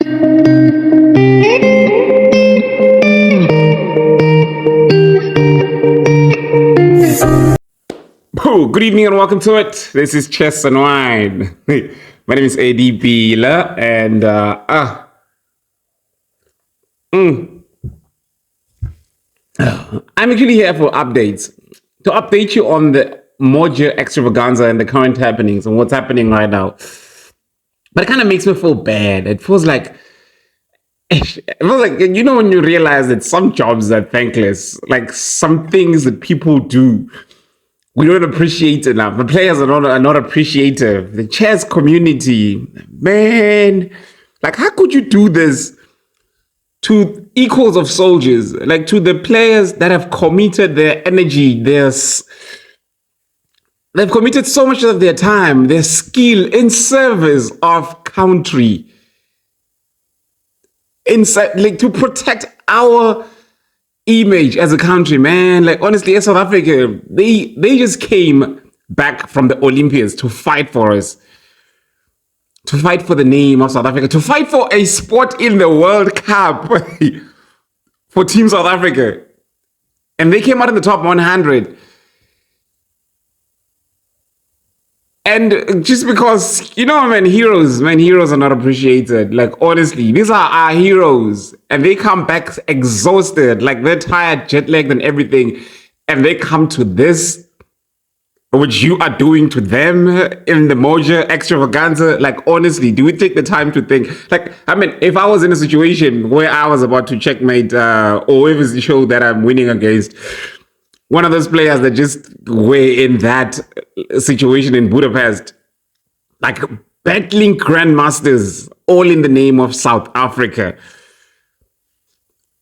Oh, good evening and welcome to it. This is Chess and Wine. My name is ADP and I'm actually here for updates. To update you on the Moja Extravaganza and the current happenings and what's happening right now. But it kind of makes me feel bad. It feels like, you know, when you realize that some jobs are thankless, like some things that people do, we don't appreciate enough. The players are not appreciative. The chess community, man, like how could you do this to equals of soldiers, like to the players that have committed their energy, they've committed so much of their time, their skill in service of country, like to protect our image as a country, man. Like honestly, as South Africa, they just came back from the Olympiads to fight for us, to fight for the name of South Africa, to fight for a spot in the World Cup for Team South Africa, and they came out in the top 100. And just because, you know, heroes are not appreciated. Like, honestly, these are our heroes. And they come back exhausted, like they're tired, jet-lagged and everything. And they come to this, which you are doing to them in the Moja Extravaganza. Like, honestly, do we take the time to think? Like, I mean, if I was in a situation where I was about to checkmate, or if it's the show that I'm winning against, one of those players that just were in that situation in Budapest, like battling grandmasters, all in the name of South Africa.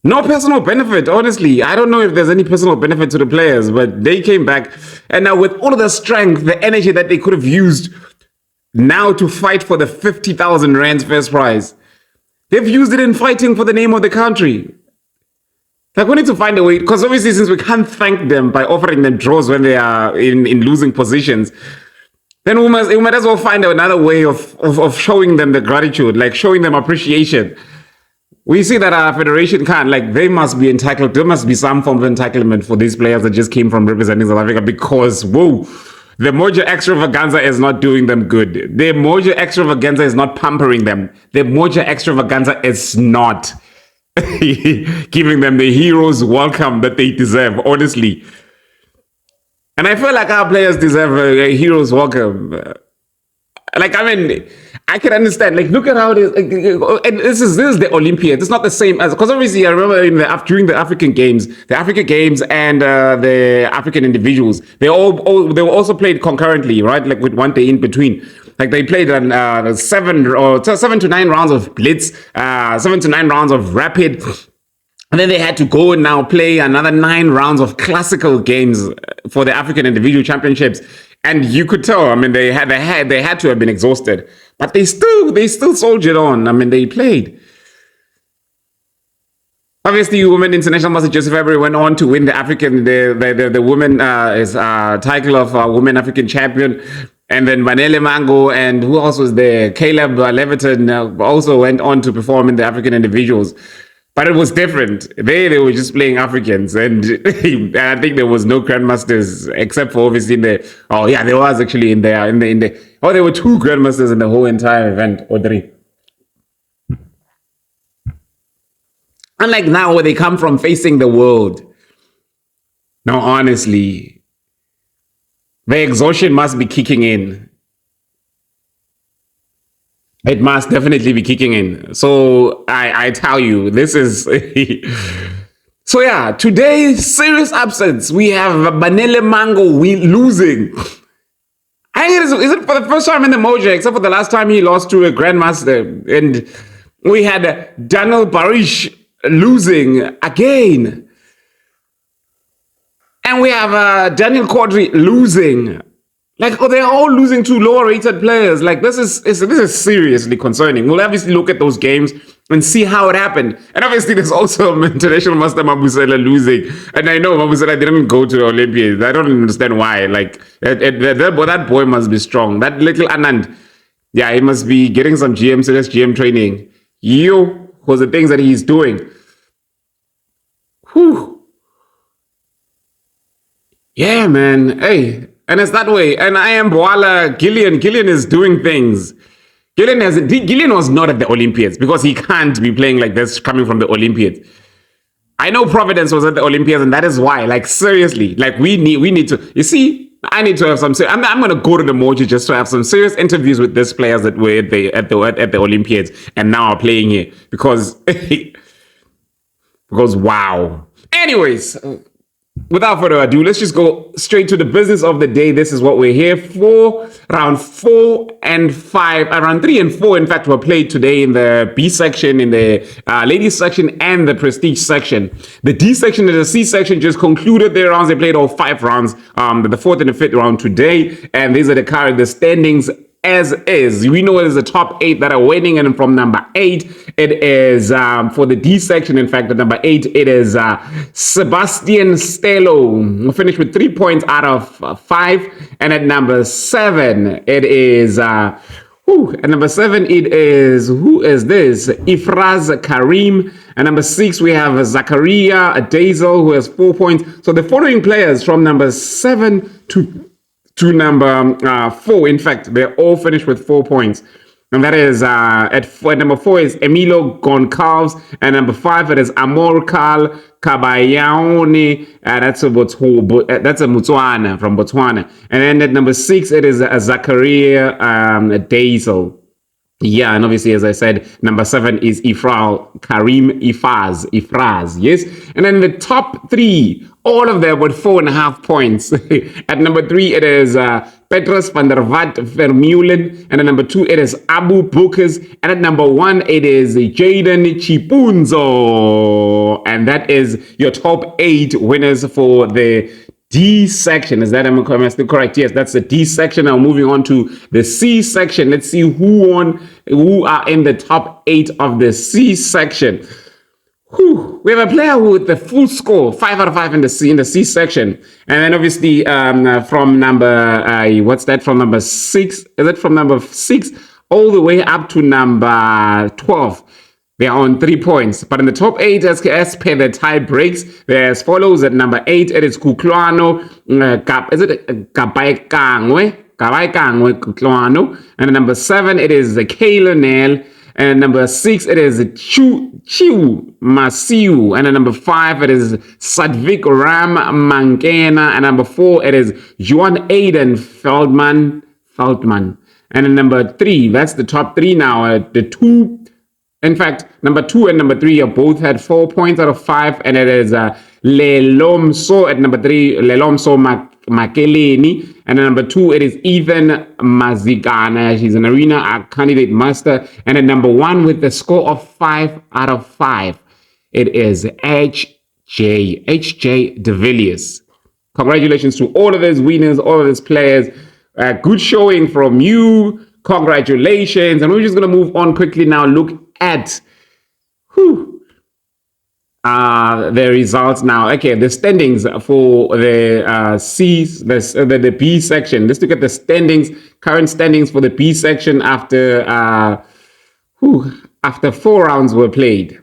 No personal benefit, honestly. I don't know if there's any personal benefit to the players, but they came back. And now with all of the strength, the energy that they could have used now to fight for the 50,000 rands first prize, they've used it in fighting for the name of the country. Like, we need to find a way, because obviously since we can't thank them by offering them draws when they are in losing positions, then we might as well find another way of showing them the gratitude, like showing them appreciation. We see that our federation can't, like, they must be entitled, there must be some form of entitlement for these players that just came from representing South Africa, because, whoa, the Moja Extravaganza is not doing them good. The Moja Extravaganza is not pampering them. The Moja Extravaganza is not giving them the heroes welcome that they deserve, honestly. And I feel like our players deserve a heroes welcome. Like, I mean, I can understand. Like, look at how it is. And this is the Olympiad. It's not the same as, because obviously I remember during the African Games, and the African individuals, they were also played concurrently, right? Like with one day in between. Like they played 7 to 9 rounds of blitz, 7 to 9 rounds of rapid. And then they had to go and now play another 9 rounds of classical games for the African Individual Championships. And you could tell, I mean, they had to have been exhausted, but they still soldiered on. I mean, they played. Obviously, Women International Master Joseph Avery went on to win the women title of Women African Champion. And then Manele Mango and who else was there? Caleb Leviton also went on to perform in the African individuals. But it was different. They were just playing Africans. And I think there was no grandmasters except for obviously there was actually there were 2 grandmasters in the whole entire event, or 3. Unlike now where they come from facing the world. No, honestly, the exhaustion must be kicking in. It must definitely be kicking in. So I tell you, this is... So yeah, today, serious upsets. We have Manele Mango losing. I think is it for the first time in the Moja, except for the last time he lost to a grandmaster. And we had Daniel Barish losing again. And we have Daniel Quadri losing. Like, they're all losing to lower-rated players. Like, this is seriously concerning. We'll obviously look at those games and see how it happened. And obviously, there's also International Master Mabusela losing. And I know Mabusela didn't go to the Olympiad. I don't understand why. Like, that boy must be strong. That little Anand, yeah, he must be getting some serious GM training. You, because the things that he's doing. Whew. Yeah, man. Hey, and it's that way. And I am Boala Gillian. Gillian is doing things. Gillian was not at the Olympiads because he can't be playing like this coming from the Olympiads. I know Providence was at the Olympiads, and that is why. Like seriously, like we need to. You see, I need to have some. I'm going to go to the Moja just to have some serious interviews with these players that were at the Olympiads and now are playing here because because wow. Anyways, without further ado, let's just go straight to the business of the day. This is what we're here for. Round 4 and 5, round 3 and 4, in fact, were played today in the B section, in the ladies section, and the prestige section. The D section and the C section just concluded their rounds. They played all 5 rounds, the 4th and the 5th round today, and these are the standings as is. We know it is the top 8 that are winning, and from number 8, it is for the D section. In fact, at number 8, it is Sebastian Stelo, who finished with 3 points out of 5, and at number 7, it is. At number 7, it is, who is this? Ifraz Karim. And number 6, we have Zakaria Dazel, who has 4 points. So the following players from number 7 to number 4, in fact, they're all finished with 4 points. And that is at number 4 is Emilio Goncalves, and number 5 it is Amor Carl Kabayane, that's a Botswana, from Botswana. And then at number 6 it is Zakaria Dazel. Yeah, and obviously, as I said, number 7 is Karim Ifraz, yes? And then the top 3, all of them with 4.5 points. At number 3, it is Petrus van der Vat Vermeulen. And at number 2, it is Abu Bukers. And at number 1, it is Jaden Chipunzo. And that is your top 8 winners for the D section. Is that am I still correct? Yes, that's the D section. Now moving on to the C section. Let's see who are in the top 8 of the C section. We have a player with the full score, 5 out of 5 in the C section. And then obviously from number from number 6, is it from number 6 all the way up to number 12? They are on 3 points. But in the top 8, as per the tie breaks, they're as follows. At number 8, it is Kuklwano. Is it Kabaikangwe? Kuklwano. And at number 7, it is Kayla Nell. And at number 6, it is Chiu Masiu. And at number 5, it is Sadvik Ram Mankena. And number 4, it is Juan Aiden Feldman. And at number 3, that's the top 3 now. In fact, number 2 and number 3 are both had 4 points out of 5, and it is Lelomso at number 3, Lelomso Makeleni, and at number 2 it is Ethan Mazigana. She's an arena candidate master, and at number 1 with the score of 5 out of 5, it is HJ de Villiers. Congratulations to all of these winners, all of these players. Good showing from you. Congratulations. And we're just going to move on quickly now. Look at the results now. Okay, the standings for the the B section. Let's look at the current standings for the B section after 4 rounds were played.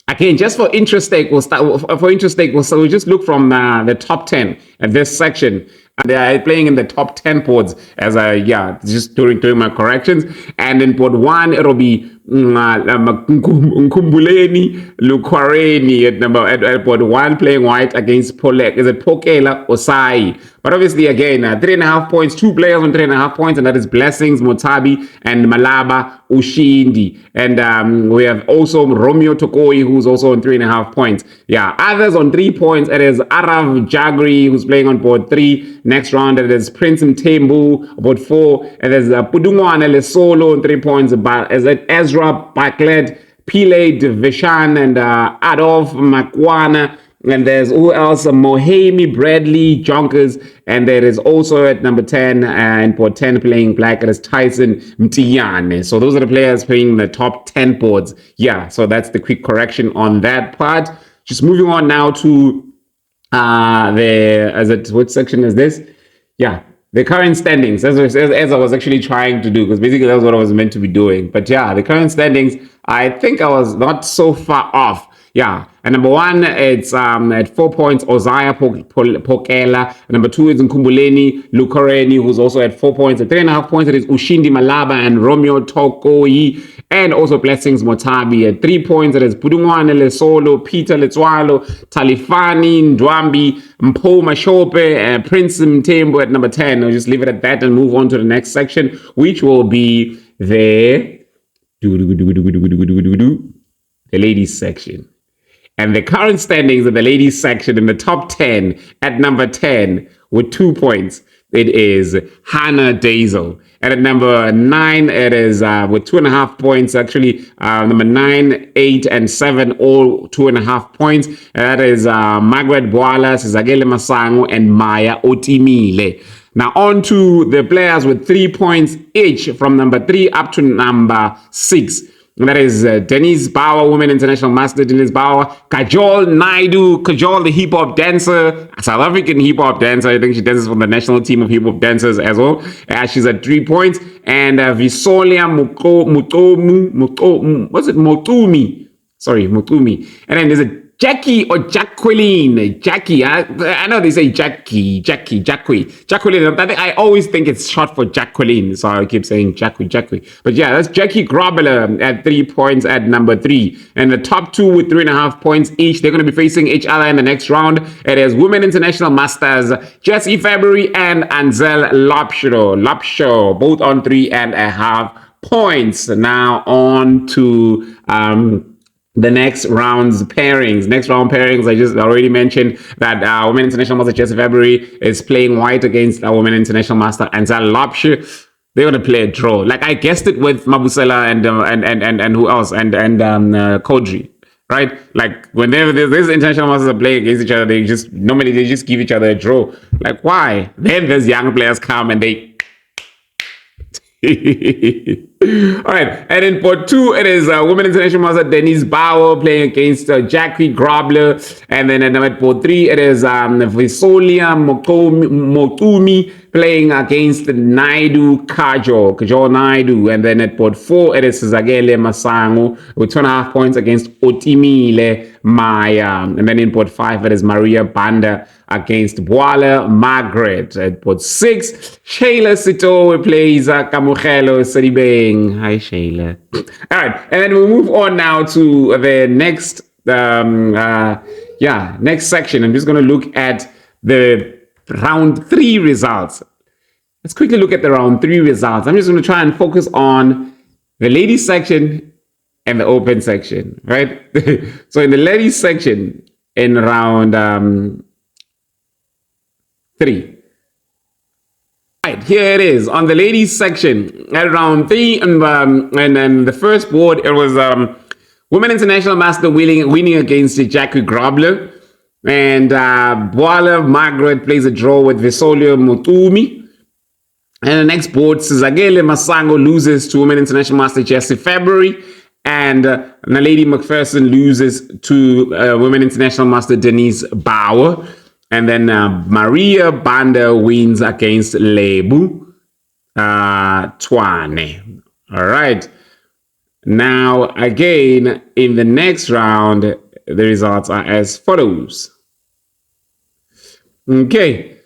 Again, just for interest sake, we'll just look from the top 10 at this section. They are playing in the top 10 pods as just doing my corrections. And in pod 1, it'll be Nkumbuleni Lukwareni at pod 1 playing white against Polek. Is it Pokela Osai? But obviously, again, 3.5 points, 2 players on 3.5 points, and that is Blessings Motabi and Malaba Ushindi. And we have also Romeo Tokoi, who's also on 3.5 points. Yeah, others on 3 points. It is Arav Jagri, who's playing on board 3. Next round, it is Prince Mtembu, about 4. And there's Pudungwane Lesolo on 3 points. But is it Ezra Baklet, Pile Vishan, and Adolf Makwana. And there's who else? Mohemi Bradley Jonkers. And there is also at number 10 and port 10 playing black. It is Tyson Mtiyane. So those are the players playing the top 10 boards. Yeah, so that's the quick correction on that part. Just moving on now to which section is this? Yeah, The current standings, as I was actually trying to do, because basically that's what I was meant to be doing. But yeah, the current standings, I think I was not so far off. Yeah, and number one, it's at 4 points, Ozaya Pokela. Number two is Nkumbuleni Lukoreni, who's also at 4 points. At 3.5 points, it is Ushindi Malaba and Romeo Tokoi, and also Blessings Motabi. At 3 points, it is Pudungwane Lesolo, Peter Letswalo, Talifani Ndwambi, Mpo Mashope, Prince Mtembo at number 10. I'll just leave it at that and move on to the next section, which will be the ladies section. And the current standings of the ladies section in the top 10 at number 10 with 2 points, it is Hannah Dazel. And at number 9, it is with 2.5 points, actually, number 9, 8, and 7, all 2.5 points. And that is Margaret Boala, Sizagele Masango, and Maya Otimile. Now on to the players with 3 points each from number 3 up to number 6. And that is Denise Bauer, Women International Master Denise Bauer, Kajol Naidu, Kajol the hip hop dancer, South African hip hop dancer. I think she dances for the national team of hip hop dancers as well. She's at 3 points. And Visolia Motumi. Sorry, Motumi. And then there's a Jackie or Jacqueline. Jackie. I know they say Jacqueline. I always think it's short for Jacqueline. So I keep saying Jackie. But yeah, that's Jackie Grobler at 3 points at number 3. And the top two with 3.5 points each, they're going to be facing each other in the next round. It is Women International Masters, Jessie February and Anzel Lopshaw, both on 3.5 points. Now on to the next round's pairings. Next round pairings, I just already mentioned that Women International Master Jessie February is playing white against Women International Master Anzal Lopshe. They're gonna play a draw. Like I guessed it with Mabusela and who else and Kodri, right? Like whenever these international masters are playing against each other, they just give each other a draw. Like why? Then there's young players come and they. All right, and in part 2, it is Women International Master Denise Bauer playing against Jackie Grobler, and then at part 3, it is Visolia Motumi playing against Kajol Naidu, and then at part 4, it is Zagele Masango with 2.5 points against Otimile Maya, and then in part 5, it is Maria Banda against Boala Margaret. At part 6, Shayla Sito plays Kamugelo Sedibeng. Hi, Shayla. All right, and then we'll move on now to the next, next section. I'm just going to look at the round 3 results. Let's quickly look at the round 3 results. I'm just going to try and focus on the ladies section and the open section, right? So in the ladies section, in round 3. Right, here it is on the ladies section at round 3, and then the first board it was Women International Master winning against Jackie Grobler, and Boala Margaret plays a draw with Visolio Mutumi, and the next board Sizagele Masango loses to Women International Master Jessie February, and Naledi McPherson loses to Women International Master Denise Bauer. And then Maria Banda wins against Lebu Twane. All right. Now, again, in the next round, the results are as follows. Okay.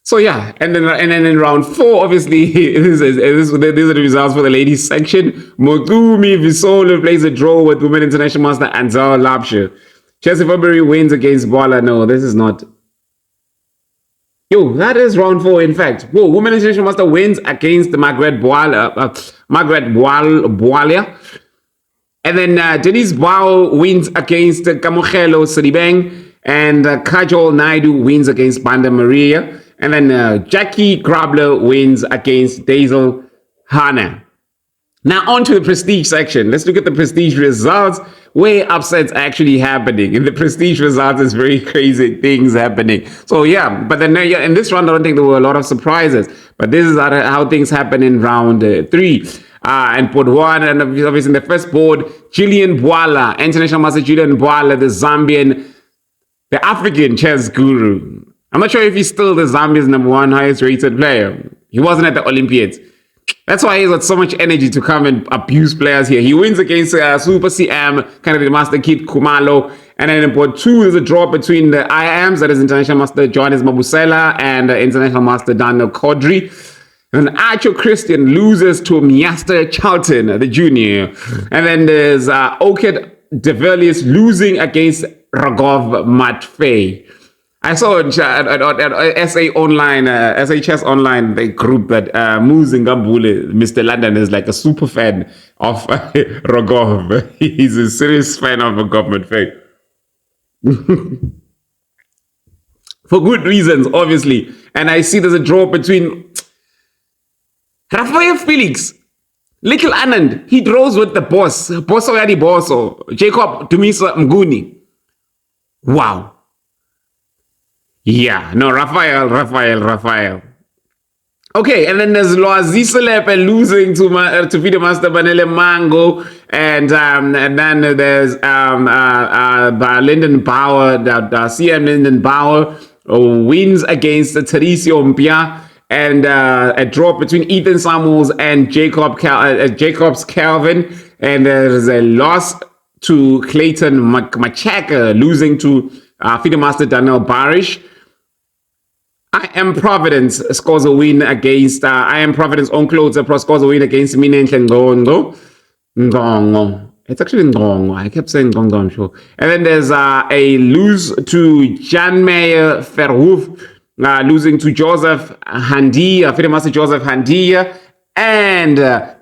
So, yeah. And then in round 4, obviously, these are the results for the ladies section. Mogumi Visolo plays a draw with Women International Master Anzal Lapshe. Jessie February wins against Boala. No, this is not. Yo, that is round 4, in fact. Whoa, Women International Master wins against Margaret Boalia. And then Denise Bao wins against Kamugelo Sedibeng. And Kajol Naidu wins against Banda Maria. And then Jackie Grobler wins against Dazel Hannah. Now on to the prestige section. Let's look at the prestige results, where upsets are actually happening. In the prestige results, there's very crazy things happening. So yeah, but then in this round, I don't think there were a lot of surprises. But this is how things happen in round 3. And board 1, and obviously in the first board, Julian Boala, International Master Julian Boala, the Zambian, the African chess guru. I'm not sure if he's still the Zambia's #1 highest rated player. He wasn't at the Olympiads. That's why he's got so much energy to come and abuse players here. He wins against Super CM, candidate master Kid Kumalo. And then in board 2, there's a draw between the IAMs, that is International Master Johannes Mabusela and International Master Daniel Kodri. And then Archer Christian loses to Miaster Charlton, the junior. And then there's Oked Develius losing against Ragov Matfei. I saw on SA Online, SA Chess Online, the group that Muzingambule, Mr. London, is like a super fan of Rogov. He's a serious fan of Rogov Matfei. For good reasons, obviously. And I see there's a draw between Rafael Felix, Little Anand. He draws with the boss, Bosso Yadi Bosso, Jacob Dumisa Mguni. Wow. Yeah, no, Rafael. Okay, and then there's Loaziselepe losing to Fide Master Banele Mango, and then there's Lyndon Bauer, CM Lyndon Bauer wins against Teresi Ompia, and a draw between Ethan Samuels and Jacobs Calvin, and there's a loss to Clayton Machaka, losing to Fide Master Daniel Barish. I Am Providence scores a win against I Am Providence on clothes scores a win against Minenhle Ngongo. It's actually Ngongo. I kept saying Ngongo, I'm sure. And then there's a lose to Jan Meyer Verhoef, losing to Joseph Handia, Fide Master Joseph Handia, and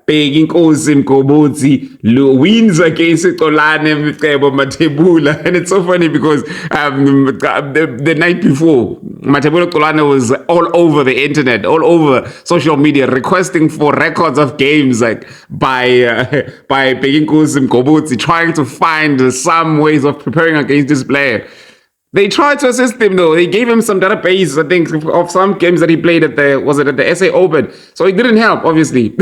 Peggy Nkosi Mkobotsi wins against Tolane Mcebo Matebula. And it's so funny because the night before, Matebula Tolane was all over the internet, all over social media, requesting for records of games like by Peggy Nkosi Mkobotsi, trying to find some ways of preparing against this player. They tried to assist him though. They gave him some database, I think, of some games that he played at the SA Open. So it didn't help, obviously.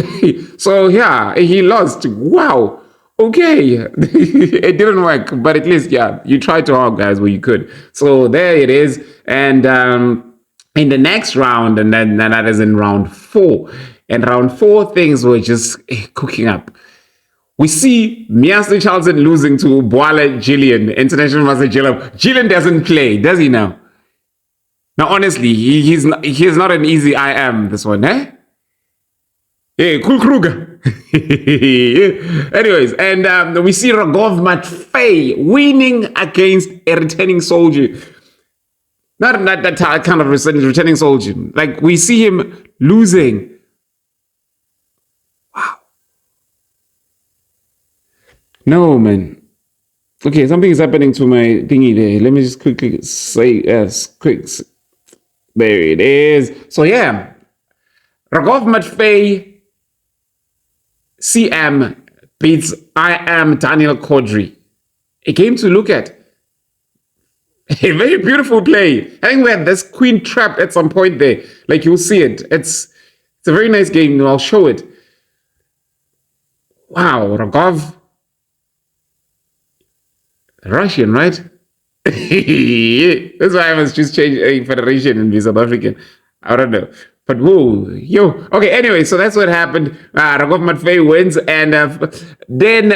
So yeah, he lost. Wow. Okay. It didn't work, but at least, yeah, you tried to hard, guys, where you could. So there it is. And in the next round, and then that is in round 4. And round 4, things were just cooking up. We see Miaster Charlton losing to Boale Gillian, International Master Gillian. Gillian doesn't play, does he now? Now, honestly, he's not an easy IM, this one, eh? Hey, cool Kruger. Anyways, and we see Ragov Matfei winning against a returning soldier. Not that kind of returning soldier. Like, we see him losing. No, man. Okay, something is happening to my thingy there. Let me just quickly say, there it is. So yeah, Ragov Matfei, CM beats I Am Daniel Kodri. A game to look at. A very beautiful play. I think we had this queen trapped at some point there. Like, you'll see it. It's a very nice game. I'll show it. Wow, Ragov. Russian, right? That's why I must just change a federation and be South African. I don't know. But whoa, yo. Okay, anyway, so that's what happened. Ragov Matfei wins, and then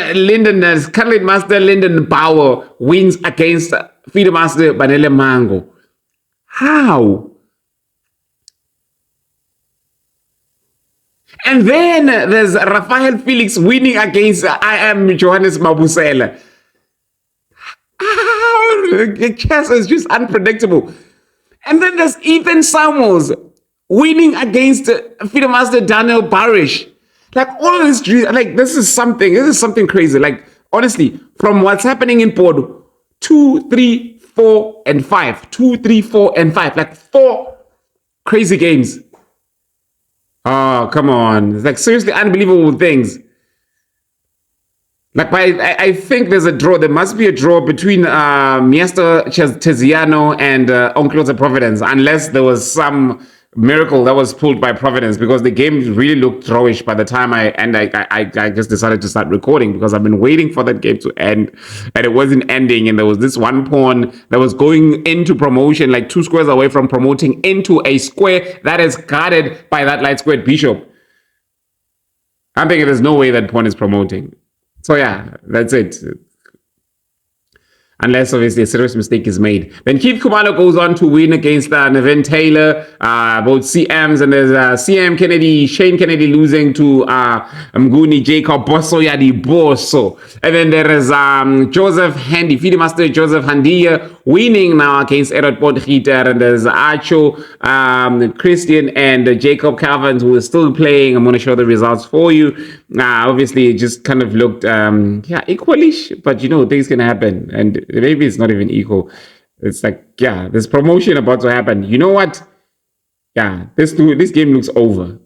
Candidate Master Lyndon Bauer wins against Fide Master Banele Mango. How? And then there's Rafael Felix winning against I Am Johannes Mabusela. Chess is just unpredictable. And then there's Ethan Samuels winning against Fide Master Daniel Barish. Like, all of this, like, this is something crazy. Like, honestly, from what's happening in board 2, 3, 4, and 5. 2, 3, 4, and 5. Like, 4 crazy games. Oh, come on. It's like seriously unbelievable things. Like, I think there's a draw. There must be a draw between Miaster Teziano and Onclosa Providence, unless there was some miracle that was pulled by Providence, because the game really looked throwish by the time I just decided to start recording, because I've been waiting for that game to end and it wasn't ending. And there was this one pawn that was going into promotion, like 2 squares away from promoting into a square that is guarded by that light squared bishop. I'm thinking there's no way that pawn is promoting. So yeah, that's it. Unless obviously a serious mistake is made. Then Keith Kumalo goes on to win against Nevin Taylor, both CMs, and there's CM Kennedy, Shane Kennedy losing to Mguni Jacob Bosso Yadi Bosso. And then there is Joseph Handy, Fide Master Joseph Handia winning now against Erod Potgieter, and there's Acho, Christian, and Jacob Calvins, who is still playing. I'm going to show the results for you. Obviously, it just kind of looked equalish, but things can happen, and maybe it's not even equal. It's like, there's promotion about to happen. You know what? Yeah, this game looks over.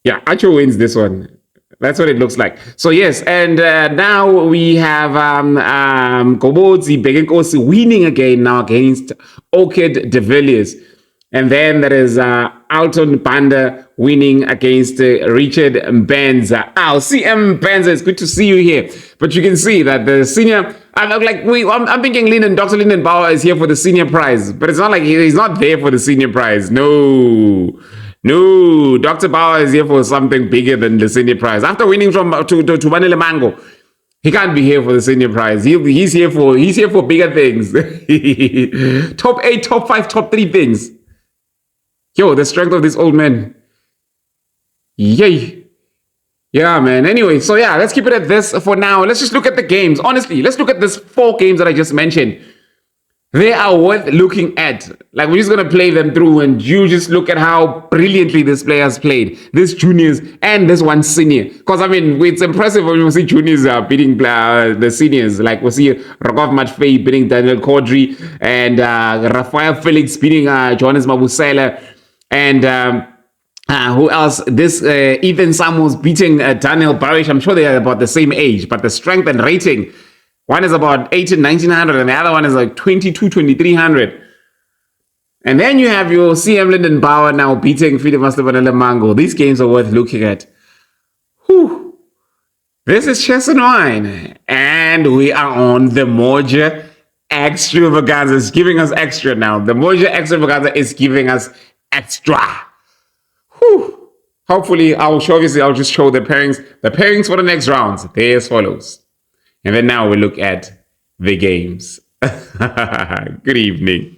Yeah, Acho wins this one. That's what it looks like. So yes, and now we have Gobotsi Begenkosi winning again now against Orchid de Villiers. And then there is Alton Banda winning against Richard Mbenza. CM Mbenza, it's good to see you here. But you can see that the senior, I'm thinking Dr. Lyndon Bauer is here for the senior prize. But it's not like he's not there for the senior prize. No, Dr. Bauer is here for something bigger than the senior prize. After winning from to Manile Mango, he can't be here for the senior prize. He's here for bigger things. Top 8, top 5, top 3 things. Yo, the strength of this old man. Yay. Yeah, man. Anyway, so yeah, let's keep it at this for now. Let's just look at the games. Honestly, let's look at these 4 games that I just mentioned. They are worth looking at. Like, we're just going to play them through and you just look at how brilliantly this players played. This juniors and this one senior. Because, I mean, it's impressive when you see juniors beating the seniors. Like, we'll see Rokov Matfei beating Daniel Caudry and Rafael Felix beating Johannes Mabusela. And who else? This Ethan Samuels beating Daniel Barish. I'm sure they are about the same age, but the strength and rating, one is about 18, 1900, and the other one is like 22, 2300. And then you have your CM Lyndon Bauer now beating Fide Master Mango. These games are worth looking at. Whew. This is Chess and Wine, and we are on the Moja Extravaganza. It's giving us extra now. The Moja Extravaganza is giving us extra. Whew. Hopefully, I'll just show the pairings. The pairings for the next rounds. They're as follows. And then now we look at the games. Good evening.